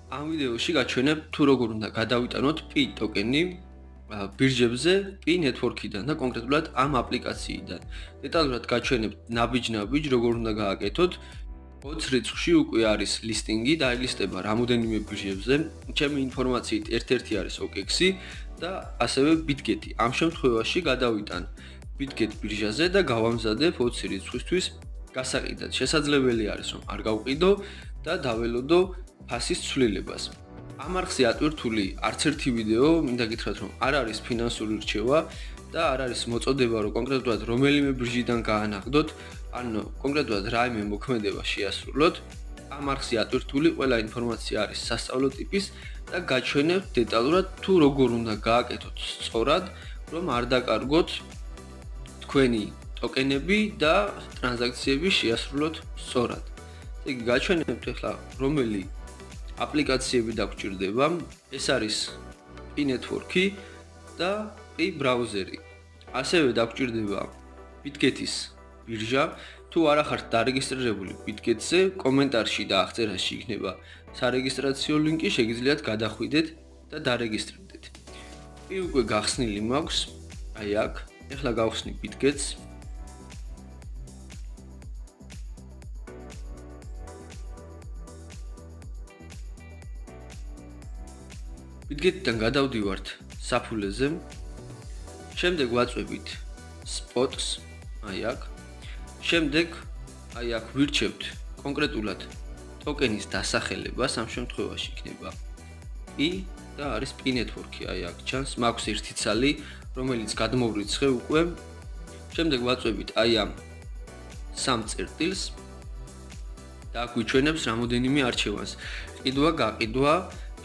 ამ ვიდეოში გაჩვენებ თუ როგორ უნდა გადავიტანოთ Pi ტოკენი ბირჟებზე Pi network-იდან და კონკრეტულად ამ აპლიკაციიდან. დეტალურად გაჩვენებ ნაბიჯ როგორ უნდა გააკეთოთ. 20 რიცხვში უკვე არის ლისტინგი, დაილისტება რამოდენიმე ბირჟებზე. ჩემი ინფორმაციით ერთ-ერთი არის OKX-ი და ასევე Bitget-ი. ამ შემთხვევაში გადავიტან Bitget ბირჟაზე და გავამზადებ 20 რიცხვისთვის გასაყიდად. შესაძლებელი არის რომ არ გავყიდო და დაველოდო ფასის ცვლილებას. ამ არხზე ატვირთული არც ერთი ვიდეო მინდა გითხრათ რომ არ არის ფინანსური რჩევა და არ არის მოწოდება რომ კონკრეტულად რომელიმე ბირჟიდან გაანახდოთ, ან კონკრეტულად რაიმე მოქმედება შეასრულოთ. ამ არხზე ატვირთული ყველა ინფორმაცია არის სასწავლო ტიპის და გაჩვენებთ დეტალურად თუ როგორ უნდა გააკეთოთ სწორად, რომ არ დაკარგოთ თქვენი ტოკენები და ტრანზაქციები შეასრულოთ სწორად. იგი გაჩვენებთ ახლა რომელი აპლიკაციები დაგჭირდება. ეს არის Pi network-ი და Pi ბრაუზერი. ასევე დაგჭირდება Bitget-ის ბირჟა. თუ არ ახართ დარეგისტრირებული Bitget-ზე, კომენტარში და აღწერაში იქნება სარეგისტრაციო ლინკი, შეგიძლიათ გადახვიდეთ და დარეგისტრირდეთ. Pi უკვე გახსნილი მაქვს, აი აქ. ახლა გავხსნი Bitget-ს. Bitget-დან გადავდივართ საფულეზე. შემდეგ ვაწვევით Spots, აი აქ. შემდეგ აი აქ ვირჩევთ კონკრეტულად ტოკენის დასახელებას, ამ შემთხვევაში იქნება Pi და არის Pi network-ი, აი აქ ჩანს, მაქვს ერთი ცალი, რომელიც გადმოვრიცხე უკვე. შემდეგ ვაწვევით აი ამ სამ წერტილს და აქ ვიჩვენებს რამოდენიმე არჩევანს. ყიდვა, გაყიდვა,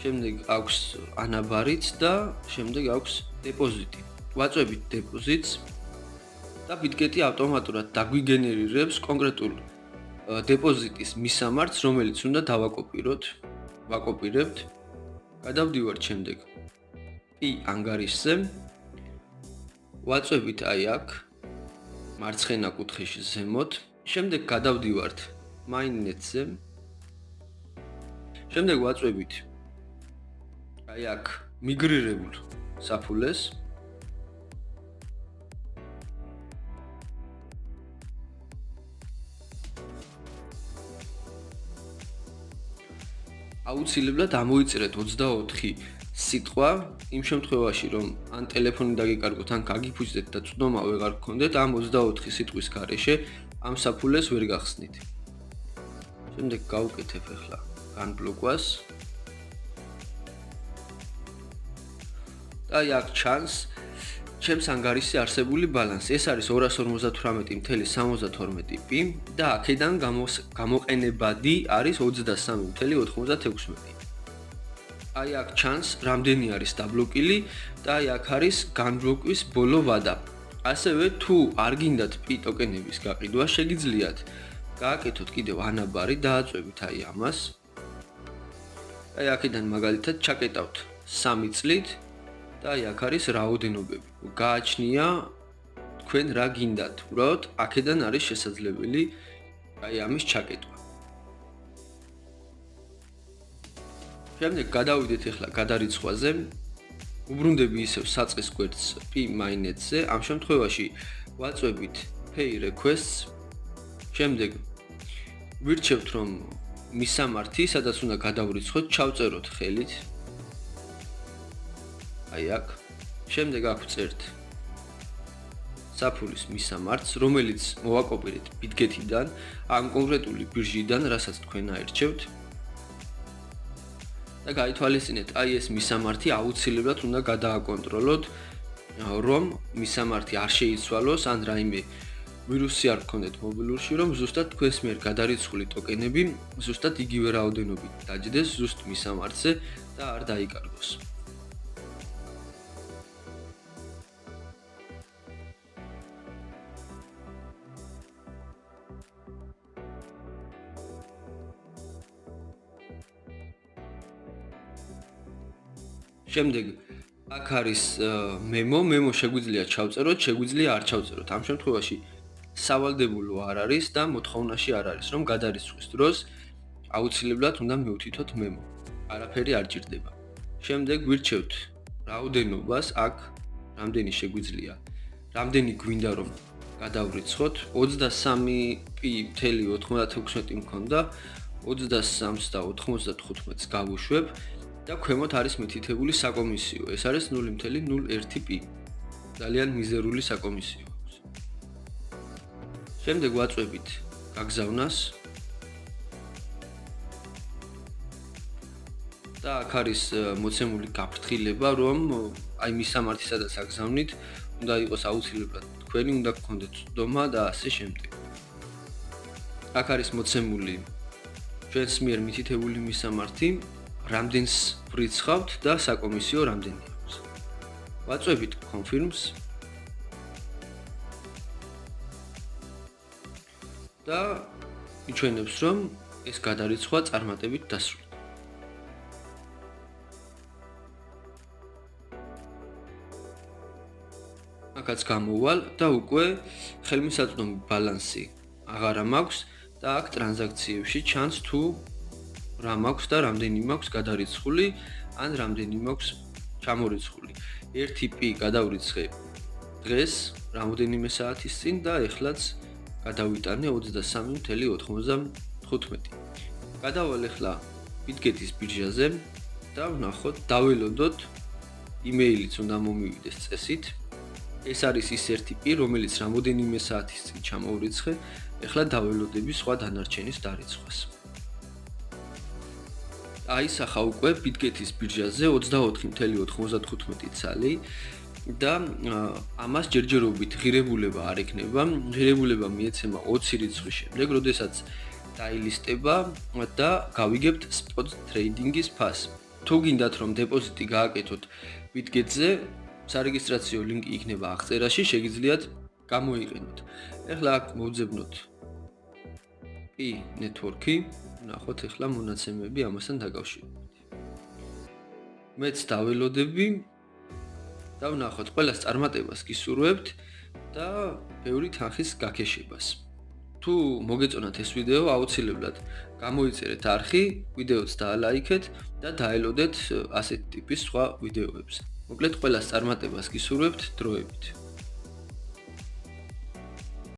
შემდეგ აქვს ანაბარიც და შემდეგ აქვს დეპოზიტი. ვაწვევით დეპოზიტს და Bitget-ი ავტომატურად დაგვიგენერირებს კონკრეტულ დეპოზიტის მისამართს, რომელიც უნდა დავაკოპიროთ. ვაკოპირებთ. გადავდივართ შემდეგ Pi ანგარიშზე. ვაწვევით აი აქ მარცხენა კუთხეში ზემოთ. შემდეგ გადავდივართ Mainnet-ზე. შემდეგ ვაწვევით აი აქ მიგრირებულ საფულეს. აუცილებლად ამოიწერეთ 24 სიტყვა იმ შემთხვევაში რომ ან ტელეფონი დაგიკარგოთ, ან გაგიფუძდეთ და წვდომა ვეღარ გქონდეთ, ამ 24 სიტყვის გარეშე ამ საფულეს ვერ გახსნით. შემდეგ გავუკეთებ ახლა განბლოკვას. და აქ ჩანს ჩემს ანგარიშზე არსებული ბალანსი. ეს არის 258.72 Pi და აქედან გამოყენებადი არის 23.96. აი აქ ჩანს რამდენი არის დაბლოკილი და აი აქ არის განბლოკვის ბოლო ვადა. ასევე თუ არ გინდათ Pi ტოკენების გაყიდვა, შეგიძლიათ გააკეთოთ კიდევ ანაბარი, დააწვევით აი ამას. აი აქედან მაგალითად ჩაკეტავთ 3 წლით და აი აქ არის რაოდენობები. გააჩნია თქვენ რა გინდათ. უბრალოდ აქედან არის შესაძლებელი აი ამის ჩაკეტვა. შემდეგ გადავიდეთ ახლა გადარიცხვაზე. უბრუნდები ისევ საწყის გვერდს Pi Mainnet-ზე. ამ შემთხვევაში ვაწვევით Pay Requests. შემდეგ ვირჩევთ რომ მისამართი, სადაც უნდა გადავრიცხოთ, ჩავწეროთ ხელით. აი აქ. შემდეგ აქ ვწერთ საფულის მისამართს, რომელიც მოვაკოპირეთ Bitget-იდან, ამ კონკრეტული ბირჟიდან, რასაც თქვენ აირჩევთ. და გაითვალისწინეთ, აი ეს მისამართი აუცილებლად უნდა გადააკონტროლოთ, რომ მისამართი არ შეიცვალოს, ან რაიმე ვირუსი არ გქონდეთ მობილურში, რომ ზუსტად თქვენს მიერ გადარიცხული ტოკენები ზუსტად იგივე რაოდენობით დაჯდეს ზუსტ მისამართზე და არ დაიკარგოს. შემდეგ აქ არის მემო შეგვიძლია ჩავწეროთ, შეგვიძლია არ ჩავწეროთ. ამ შემთხვევაში სავალდებულო არ არის და მოთხოვნაში არ არის, რომ გადარიცხვის დროს აუცილებლად უნდა მივთითოთ მემო. არაფერი არ ჭირდება. შემდეგ გვირჩევთ რაოდენობას, აქ რამდენი შეგვიძლია, რამდენი გვინდა რომ გადავრიცხოთ, 23.96 მქონდა, 23-ს და 95-ს გავუშვებ და ქვემოთ არის მითითებული საკომისიო, ეს არის 0.01 პი. ძალიან მიზერული საკომისიო აქვს. შემდეგ ვაწვევით გაგზავნას და აქ არის მოცემული გაფრთხილება, რომ აი მისამართი სადაც აგზავნით, უნდა იყოს აუცილებლად თქვენი, უნდა გქონდეთ ცდომა და ასე შემდეგ. აქ არის მოცემული ჩვენს მიერ მითითებული მისამართი, რამდენს ვრიცხავთ და საკომისიო რამდენი აქვს. ვაწვევით confirms და იჩვენებს, რომ ეს გადარიცხვა წარმატებით დასრულდა. აქაც გამოვალ და უკვე ხელმისაწვდომი ბალანსი აღარა მაქვს და აქ ტრანზაქციებში ჩანს თუ რა მაქვს და რამდენი მაქვს გადარიცხული ან რამდენი მაქვს ჩამორიცხული. 1 პი გადავრიცხე დღეს რამოდენიმე საათის წინ და ეხლაც გადავიტანე 23.95. გადავალ ახლა BitGet-ის ბირჟაზე და ვნახოთ, დაველოდოთ იმეილიც უნდა მომივიდეს წესით. ეს არის ის 1 პი, რომელიც რამოდენიმე საათის წინ ჩამოვრიცხე, ახლა დაველოდები სხვა დანარჩენის დარიცხვას. აისახა უკვე BitGet-ის ბირჟაზე 24.95 ცალი და ამას ჯერჯერობით ღირებულება არ ექნება. ღირებულება მიეცემა 20 რიცხვის შემდეგ, როდესაც დაილისტება და გავიგებთ spot trading-ის ფასი. თუ გინდათ რომ დეპოზიტი გააკეთოთ BitGet-ზე, სარეგისტრაციო ლინკი იქნება აღწერაში, შეგიძლიათ გამოიყენოთ. ახლა აქ მოვძებნოთ P network-ი, ნახოთ ახლა მონაცემები ამასთან დაკავშირებით. მეც დაველოდები და ვნახოთ, ყველას წარმატებას გისურვებთ და ბევრი თანხის გაქეშებას. თუ მოგეწონათ ეს ვიდეო, აუცილებლად გამოიწერეთ არხი, ვიდეოც დაალაიქეთ და დაელოდეთ ასეთი ტიპის სხვა ვიდეოებს. მოკლედ ყველას წარმატებას გისურვებთ დროებით.